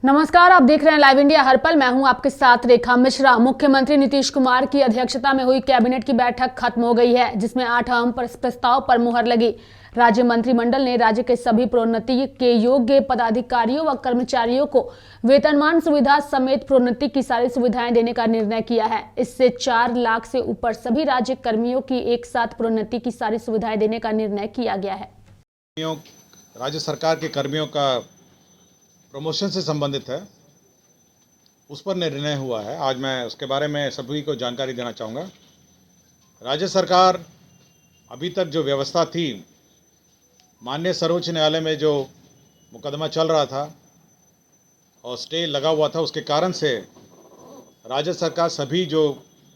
नमस्कार, आप देख रहे हैं लाइव इंडिया हर पल। मैं हूं आपके साथ रेखा मिश्रा। मुख्यमंत्री नीतीश कुमार की अध्यक्षता में हुई कैबिनेट की बैठक खत्म हो गई है, जिसमें 8 अहम प्रस्ताव पर मुहर लगी। राज्य मंत्रिमंडल ने राज्य के सभी प्रोन्नति के योग्य पदाधिकारियों व कर्मचारियों को वेतनमान सुविधा समेत प्रोन्नति की सारी सुविधाएं देने का निर्णय किया है। इससे 4 लाख से ऊपर सभी राज्य कर्मियों की एक साथ प्रोन्नति की सारी सुविधाएं देने का निर्णय किया गया है। राज्य सरकार के कर्मियों का प्रमोशन से संबंधित है, उस पर निर्णय हुआ है। आज मैं उसके बारे में सभी को जानकारी देना चाहूँगा। राज्य सरकार अभी तक जो व्यवस्था थी, माननीय सर्वोच्च न्यायालय में जो मुकदमा चल रहा था और स्टे लगा हुआ था, उसके कारण से राज्य सरकार सभी जो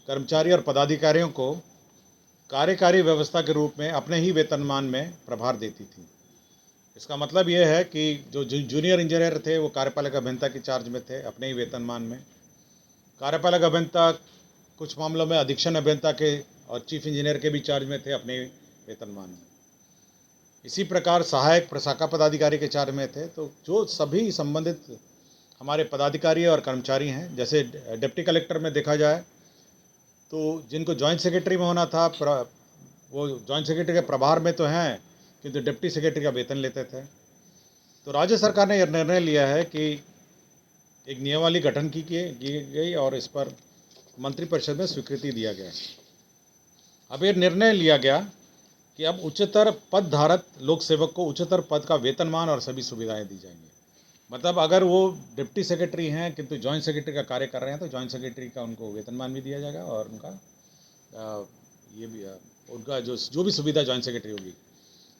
कर्मचारी और पदाधिकारियों को कार्यकारी व्यवस्था के रूप में अपने ही वेतनमान में प्रभार देती थी। इसका मतलब ये है कि जो जूनियर इंजीनियर थे वो कार्यपालक अभियंता की चार्ज में थे अपने ही वेतनमान में। कार्यपालक अभियंता कुछ मामलों में अधीक्षण अभियंता के और चीफ इंजीनियर के भी चार्ज में थे अपने वेतनमान में। इसी प्रकार सहायक प्रशाखा पदाधिकारी के चार्ज में थे। तो जो सभी संबंधित हमारे पदाधिकारी और कर्मचारी हैं, जैसे डिप्टी कलेक्टर में देखा जाए तो जिनको जॉइंट सेक्रेटरी में होना था, वो जॉइंट सेक्रेटरी के प्रभार में तो हैं, किंतु डिप्टी सेक्रेटरी का वेतन लेते थे। तो राज्य सरकार ने यह निर्णय लिया है कि एक नियमावली गठन की गई और इस पर मंत्रिपरिषद में स्वीकृति दिया गया। अब ये निर्णय लिया गया कि अब उच्चतर पद धारक लोक सेवक को उच्चतर पद का वेतनमान और सभी सुविधाएं दी जाएंगी। मतलब अगर वो डिप्टी सेक्रेटरी हैं किंतु जॉइंट सेक्रेटरी का कार्य कर रहे हैं तो जॉइंट सेक्रेटरी का उनको वेतनमान भी दिया जाएगा और उनका जो भी सुविधा जॉइंट सेक्रेटरी होगी।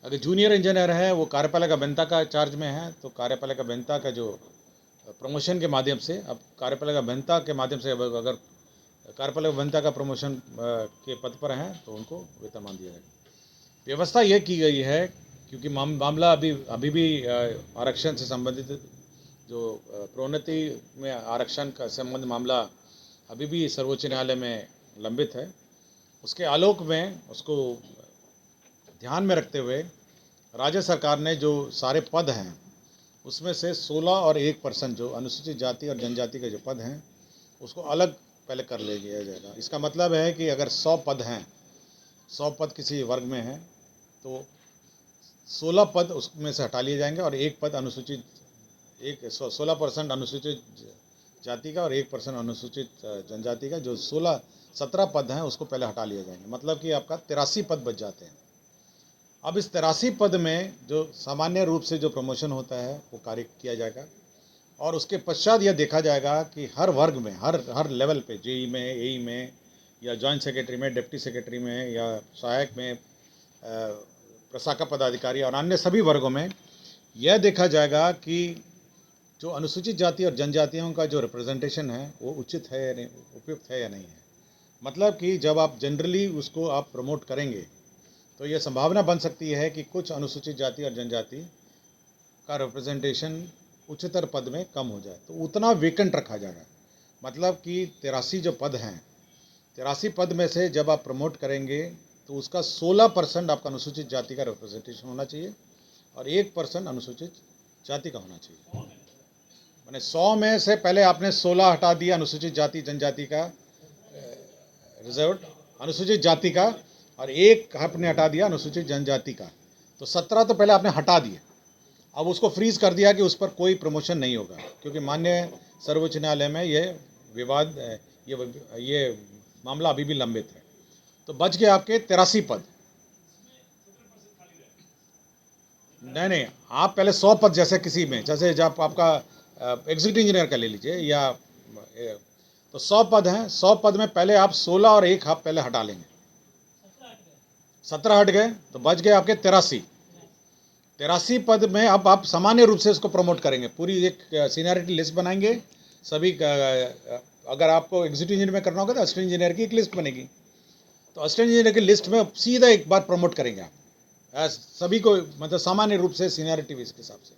अगर जूनियर इंजीनियर है, वो कार्यपालक अभियंता का चार्ज में है, तो कार्यपालक अभियंता का जो प्रमोशन के माध्यम से, अब कार्यपालक अभियंता के माध्यम से अगर कार्यपालक अभियंता का प्रमोशन के पद पर हैं तो उनको वेतनमान दिया जाएगा। व्यवस्था ये की गई है क्योंकि मामला अभी भी आरक्षण से संबंधित जो प्रोन्नति में आरक्षण का संबंध मामला अभी भी सर्वोच्च न्यायालय में लंबित है। उसके आलोक में उसको ध्यान में रखते हुए राज्य सरकार ने जो सारे पद हैं उसमें से 16 और 1% जो अनुसूचित जाति और जनजाति के जो पद हैं उसको अलग पहले कर ले लिया जाएगा। इसका मतलब है कि अगर 100 पद हैं, 100 पद किसी वर्ग में हैं तो 16 पद उसमें से हटा लिए जाएंगे और 16% अनुसूचित जाति का और 1% अनुसूचित जनजाति का, जो 17 पद हैं उसको पहले हटा लिए जाएंगे। मतलब कि आपका 83 पद बच जाते हैं। अब इस 83 पद में जो सामान्य रूप से जो प्रमोशन होता है वो कार्य किया जाएगा और उसके पश्चात यह देखा जाएगा कि हर वर्ग में, हर लेवल पे, जेई में, एई में या जॉइंट सेक्रेटरी में, डिप्टी सेक्रेटरी में या सहायक में, प्रशाखा पदाधिकारी और अन्य सभी वर्गों में यह देखा जाएगा कि जो अनुसूचित जाति और जनजातियों का जो रिप्रेजेंटेशन है वो उचित है या नहीं, उपयुक्त है या नहीं है। मतलब कि जब आप जनरली उसको आप प्रमोट करेंगे तो ये संभावना बन सकती है कि कुछ अनुसूचित जाति और जनजाति का रिप्रेजेंटेशन उच्चतर पद में कम हो जाए, तो उतना वेकेंट रखा जाएगा। मतलब कि 83 जो पद हैं, 83 पद में से जब आप प्रमोट करेंगे तो उसका 16% आपका अनुसूचित जाति का रिप्रेजेंटेशन होना चाहिए और 1% अनुसूचित जाति का होना चाहिए। मैंने 100 में से पहले आपने 16 हटा दिया अनुसूचित जाति जनजाति का, रिजर्व अनुसूचित जाति का, और 1 आपने हटा दिया अनुसूचित जनजाति का, तो 17 तो पहले आपने हटा दिए। अब उसको फ्रीज कर दिया कि उस पर कोई प्रमोशन नहीं होगा, क्योंकि माननीय सर्वोच्च न्यायालय में ये विवाद, ये मामला अभी भी लंबित है। तो बच गए आपके 83 पद। नहीं, आप पहले 100 पद, जैसे किसी में, जैसे जब आपका एग्जीक्यूटिव इंजीनियर का ले लीजिए, या तो 100 पद हैं, 100 पद में पहले आप 16 और 1 आप पहले हटा लेंगे, 17 हट गए तो बच गए आपके 83 पद में। अब आप सामान्य रूप से इसको प्रमोट करेंगे, पूरी एक सीनियरिटी लिस्ट बनाएंगे सभी का। अगर आपको एग्जीक्यूटिव इंजीनियर में करना होगा तो असिस्टेंट इंजीनियर की एक लिस्ट बनेगी, तो असिस्टेंट इंजीनियर की लिस्ट में सीधा एक बार प्रमोट करेंगे आप सभी को, मतलब सामान्य रूप से सीनियरिटी के हिसाब से।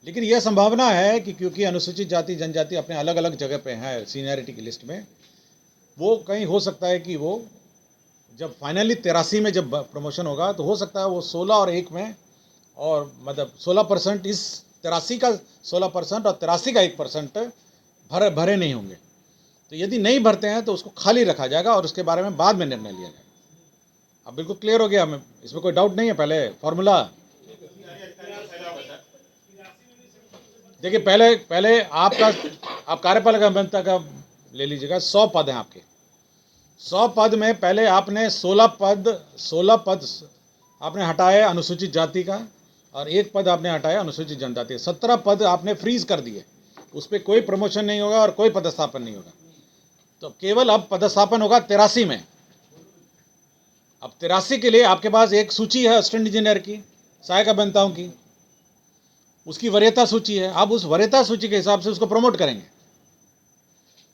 लेकिन यह संभावना है कि क्योंकि अनुसूचित जाति जनजाति अपने अलग अलग जगह पे हैं सीनियरिटी की लिस्ट में, वो कहीं हो सकता है कि वो जब फाइनली 83 में जब प्रमोशन होगा तो हो सकता है वो 16 और 1 में, और मतलब 16% इस 83 का 16% और 83 का 1% भरे नहीं होंगे। तो यदि नहीं भरते हैं तो उसको खाली रखा जाएगा और उसके बारे में बाद में निर्णय लिया जाएगा। अब बिल्कुल क्लियर हो गया हमें, इसमें कोई डाउट नहीं है। पहले फॉर्मूला देखिए, पहले आपका आप कार्यपालक अभियंता का ले लीजिएगा, 100 पद हैं आपके। 100 पद में पहले आपने 16 पद आपने हटाए अनुसूचित जाति का और 1 पद आपने हटाया अनुसूचित जनजाति। 17 पद आपने फ्रीज कर दिए, उस पर कोई प्रमोशन नहीं होगा और कोई पदस्थापन नहीं होगा। तो केवल अब पदस्थापन होगा 83 में। अब 83 के लिए आपके पास एक सूची है असिस्टेंट इंजीनियर की, सहायक अभियंताओं की, उसकी वरीयता सूची है। आप उस वरीयता सूची के हिसाब से उसको प्रमोट करेंगे।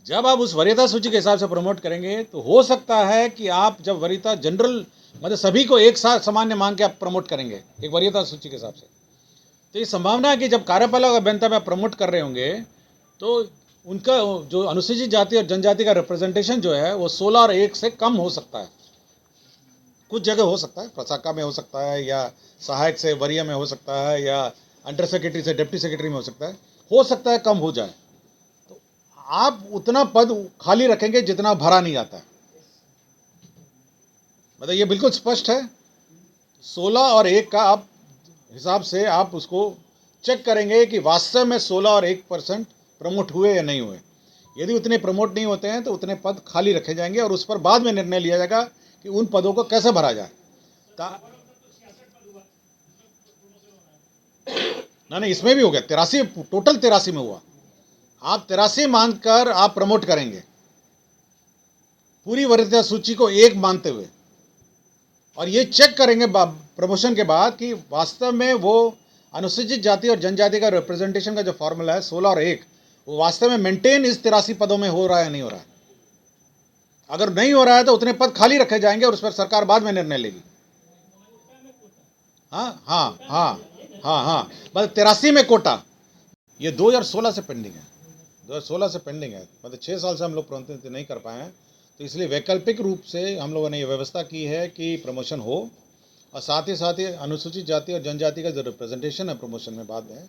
जब आप उस वरीयता सूची के हिसाब से प्रमोट करेंगे तो हो सकता है कि आप जब वरीयता जनरल मतलब सभी को एक साथ सामान्य मान के आप प्रमोट करेंगे एक वरीयता सूची के हिसाब से, तो ये संभावना है कि जब कार्यपालक अभियंता में आप प्रमोट कर रहे होंगे तो उनका जो अनुसूचित जाति और जनजाति का रिप्रेजेंटेशन जो है वो 16 और 1 से कम हो सकता है। कुछ जगह हो सकता है, प्रशाखा में हो सकता है, या सहायक से वरीय में हो सकता है, या अंडर सेक्रेटरी से डिप्टी सेक्रेटरी में हो सकता है कम हो जाए। तो आप उतना पद खाली रखेंगे जितना भरा नहीं आता है। मतलब ये बिल्कुल स्पष्ट है। 16 और 1 का आप हिसाब से आप उसको चेक करेंगे कि वास्तव में 16 और 1% प्रमोट हुए या नहीं हुए। यदि उतने प्रमोट नहीं होते हैं तो उतने पद खाली रखे जाएंगे और उस पर बाद में निर्णय लिया जाएगा कि उन पदों को कैसे भरा जाए। नहीं, इसमें भी हो गया 83, टोटल 83 में हुआ। आप 83 मानकर आप प्रमोट करेंगे, पूरी वरीयता सूची को 1 मानते हुए, और ये चेक करेंगे प्रमोशन के बाद कि वास्तव में वो अनुसूचित जाति और जनजाति का रिप्रेजेंटेशन का जो फॉर्मूला है 16 और 1 वो वास्तव में मेंटेन इस 83 पदों में हो रहा है या नहीं हो रहा है। अगर नहीं हो रहा है तो उतने पद खाली रखे जाएंगे और उस पर सरकार बाद में निर्णय लेगी। हाँ हाँ हाँ हाँ हाँ, बस 83 में कोटा ये 2016 से पेंडिंग है। 2016 से पेंडिंग है, मतलब 6 साल से हम लोग प्रतिनिधित्व नहीं कर पाए हैं। तो इसलिए वैकल्पिक रूप से हम लोगों ने ये व्यवस्था की है कि प्रमोशन हो और साथ ही अनुसूचित जाति और जनजाति का जो रिप्रेजेंटेशन है प्रमोशन में बाद में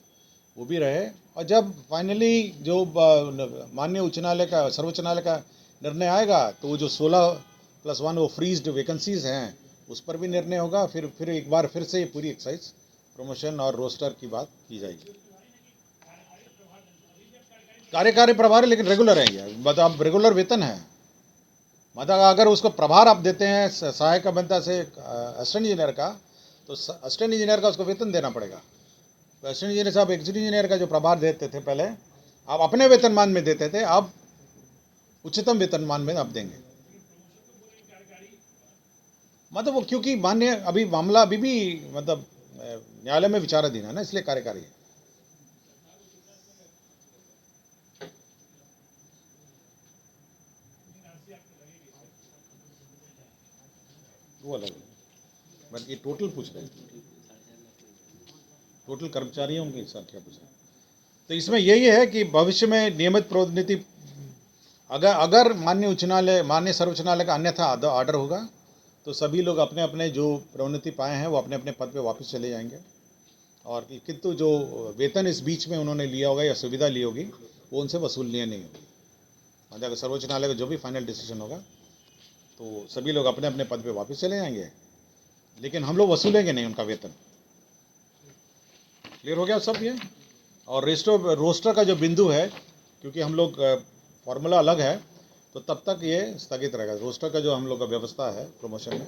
वो भी रहे। और जब फाइनली जो माननीय उच्च न्यायालय का सर्वोच्च न्यायालय का निर्णय आएगा तो वो जो 16+1 वो फ्रीज्ड वैकेंसीज हैं उस पर भी निर्णय होगा। फिर एक बार फिर से ये पूरी एक्सरसाइज प्रमोशन और रोस्टर की बात की जाएगी। कार्यकारी प्रभार लेकिन रेगुलर है ये, मतलब अब रेगुलर वेतन है। मतलब अगर उसको प्रभार आप देते हैं सहायक अभियंता से असिस्टेंट इंजीनियर का, तो असिस्टेंट इंजीनियर का उसको वेतन देना पड़ेगा। तो असिस्टेंट इंजीनियर साहब एग्जीक्यूटिव इंजीनियर का जो प्रभार देते थे पहले, आप अपने वेतनमान में देते थे, अब उच्चतम वेतनमान में आप देंगे। मतलब वो क्योंकि मान्य अभी मामला अभी भी मतलब न्यायालय में विचाराधीन है ना, इसलिए कार्यकारी है। वो अलग है, बट ये टोटल पूछ रहे हैं, टोटल कर्मचारियों की संख्या पूछ रहे हैं। तो इसमें यही है कि भविष्य में नियमित प्रोन्नति अगर माननीय उच्च न्यायालय माननीय सर्वोच्च न्यायालय का अन्यथा ऑर्डर होगा तो सभी लोग अपने अपने जो प्रोन्नति पाए हैं वो अपने अपने पद पे वापस चले जाएंगे। और किंतु जो वेतन इस बीच में उन्होंने लिया होगा या सुविधा ली होगी वो उनसे वसूलनीय नहीं होगी। और अगर सर्वोच्च न्यायालय का जो भी फाइनल डिसीजन होगा तो सभी लोग अपने अपने पद पे वापस चले जाएंगे, लेकिन हम लोग वसूलेंगे नहीं उनका वेतन। क्लियर हो गया सब ये। और रोस्टर का जो बिंदु है, क्योंकि हम लोग फॉर्मूला अलग है तो तब तक ये स्थगित रहेगा। रोस्टर का जो हम लोग का व्यवस्था है प्रमोशन में,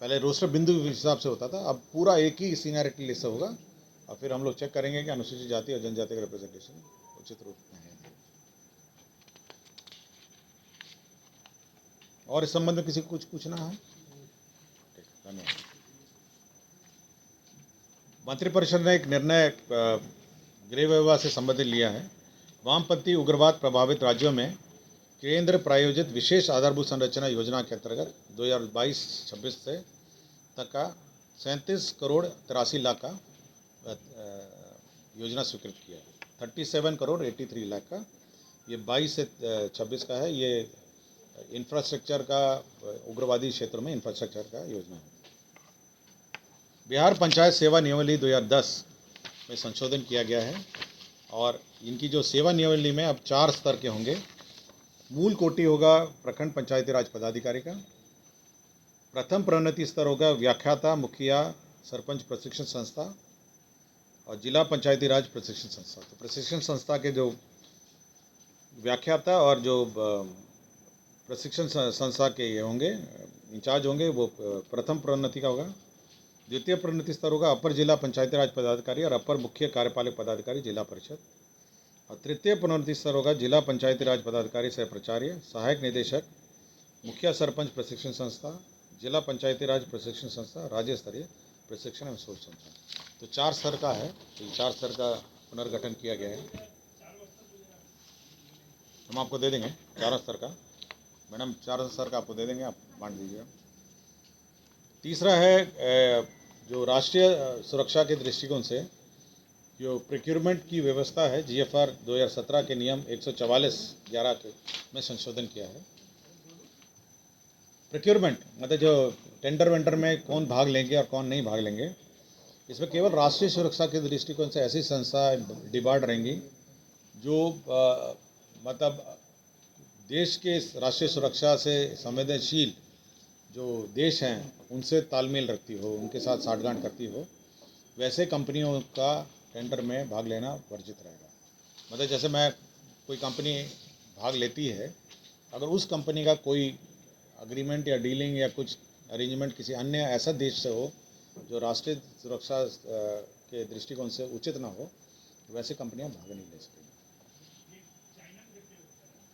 पहले रोस्टर बिंदु के हिसाब से होता था, अब पूरा एक ही सीनियरिटी लिस्ट से होगा। और फिर हम लोग चेक करेंगे कि अनुसूचित जाति और जनजाति का रिप्रेजेंटेशन उचित रूप में है। और इस संबंध में किसी को कुछ पूछना है? धन्यवाद। मंत्रिपरिषद ने एक निर्णय गृह विभाग से संबंधित लिया है। वामपंथी उग्रवाद प्रभावित राज्यों में केंद्र प्रायोजित विशेष आधारभूत संरचना योजना के अंतर्गत 2022-26 से तक का 37 करोड़ 83 लाख का योजना स्वीकृत किया है। 37 करोड़ 83 लाख का ये 22 से 26 का है। ये इंफ्रास्ट्रक्चर का उग्रवादी क्षेत्रों में इंफ्रास्ट्रक्चर का योजना है। बिहार पंचायत सेवा नियमावली 2010 में संशोधन किया गया है और इनकी जो सेवा नियमावली में अब 4 स्तर के होंगे। मूल कोटि होगा प्रखंड पंचायती राज पदाधिकारी का, प्रथम प्रोन्नति स्तर होगा व्याख्याता, मुखिया, सरपंच प्रशिक्षण संस्था और जिला पंचायती राज प्रशिक्षण संस्था। तो प्रशिक्षण संस्था के जो व्याख्याता और जो प्रशिक्षण संस्था के ये होंगे इंचार्ज होंगे वो प्रथम प्रोन्नति का होगा। द्वितीय प्रोन्नति स्तर होगा अपर जिला पंचायती राज पदाधिकारी और अपर मुख्य कार्यपालक पदाधिकारी जिला परिषद। और तृतीय प्रोन्नति स्तर होगा जिला पंचायती राज पदाधिकारी सह प्राचार्य, सहायक निदेशक, मुखिया सरपंच प्रशिक्षण संस्था, जिला पंचायती राज प्रशिक्षण संस्था, राज्य स्तरीय प्रशिक्षण एवं शोध संस्था। तो 4 स्तर का है, तो 4 स्तर का पुनर्गठन किया गया है। हम आपको दे देंगे 4 स्तर का, मैडम 4 स्तर का आपको दे देंगे, आप बांट दीजिएगा। तीसरा है जो राष्ट्रीय सुरक्षा के दृष्टिकोण से जो प्रोक्योरमेंट की व्यवस्था है, GFR 2017 के नियम 144(11) में संशोधन किया है। प्रोक्योरमेंट मतलब जो टेंडर वेंडर में कौन भाग लेंगे और कौन नहीं भाग लेंगे, इसमें केवल राष्ट्रीय सुरक्षा के दृष्टिकोण से ऐसी संस्था डिबार्ड रहेंगी जो मतलब देश के राष्ट्रीय सुरक्षा से संवेदनशील जो देश हैं उनसे तालमेल रखती हो, उनके साथ साठगांठ करती हो, वैसे कंपनियों का टेंडर में भाग लेना वर्जित रहेगा। मतलब जैसे मैं कोई कंपनी भाग लेती है, अगर उस कंपनी का कोई अग्रीमेंट या डीलिंग या कुछ अरेंजमेंट किसी अन्य ऐसा देश से हो जो राष्ट्रीय सुरक्षा के दृष्टिकोण से उचित ना हो, वैसे कंपनियां भाग नहीं ले सकेंगी।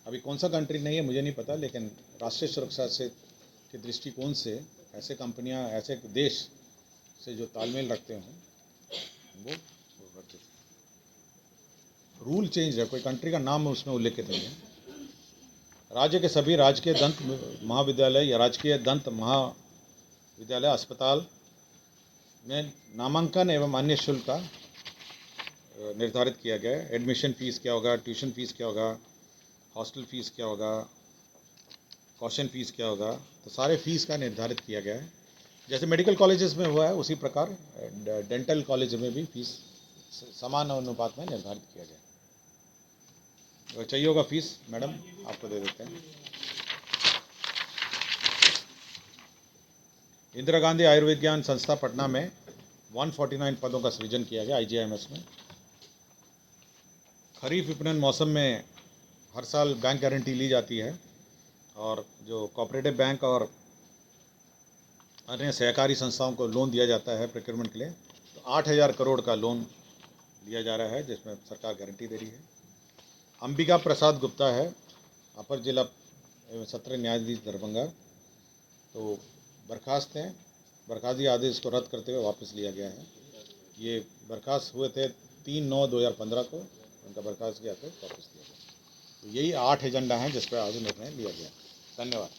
अभी कौन सा कंट्री नहीं है मुझे नहीं पता, लेकिन राष्ट्रीय सुरक्षा से के दृष्टिकोण से ऐसे कंपनियां ऐसे देश से जो तालमेल रखते हों वो वर्जित। रूल चेंज है, कोई कंट्री का नाम उसमें उल्लेखित नहीं है। राज्य के सभी राजकीय दंत महाविद्यालय या राजकीय दंत महाविद्यालय अस्पताल में नामांकन एवं अन्य शुल्क का निर्धारित किया गया है। एडमिशन फ़ीस क्या होगा, ट्यूशन फ़ीस क्या होगा, हॉस्टल फ़ीस क्या होगा, कॉशन फ़ीस क्या होगा, तो सारे फ़ीस का निर्धारित किया गया है। जैसे मेडिकल कॉलेजेस में हुआ है उसी प्रकार डेंटल कॉलेज में भी फ़ीस समान अनुपात में निर्धारित किया गया है। अगर चाहिए होगा फ़ीस मैडम आपको दे देते हैं। इंदिरा गांधी आयुर्विज्ञान संस्था पटना में 149 पदों का सृजन किया गया IGIMS में। खरीफ विपणन मौसम में हर साल बैंक गारंटी ली जाती है और जो कोऑपरेटिव बैंक और अन्य सहकारी संस्थाओं को लोन दिया जाता है प्रोक्योरमेंट के लिए। तो 8,000 करोड़ का लोन दिया जा रहा है जिसमें सरकार गारंटी दे रही है। अंबिका प्रसाद गुप्ता है, अपर जिला एवं सत्र न्यायाधीश दरभंगा, तो बर्खास्त हैं। बर्खास्तगी आदेश को रद्द करते हुए वापस लिया गया है। ये बर्खास्त हुए थे 3/9/2015 को, उनका बर्खास्तगी आदेश वापस लिया गया। तो यही 8 एजेंडा हैं जिस पर आज निर्णय लिया गया। धन्यवाद।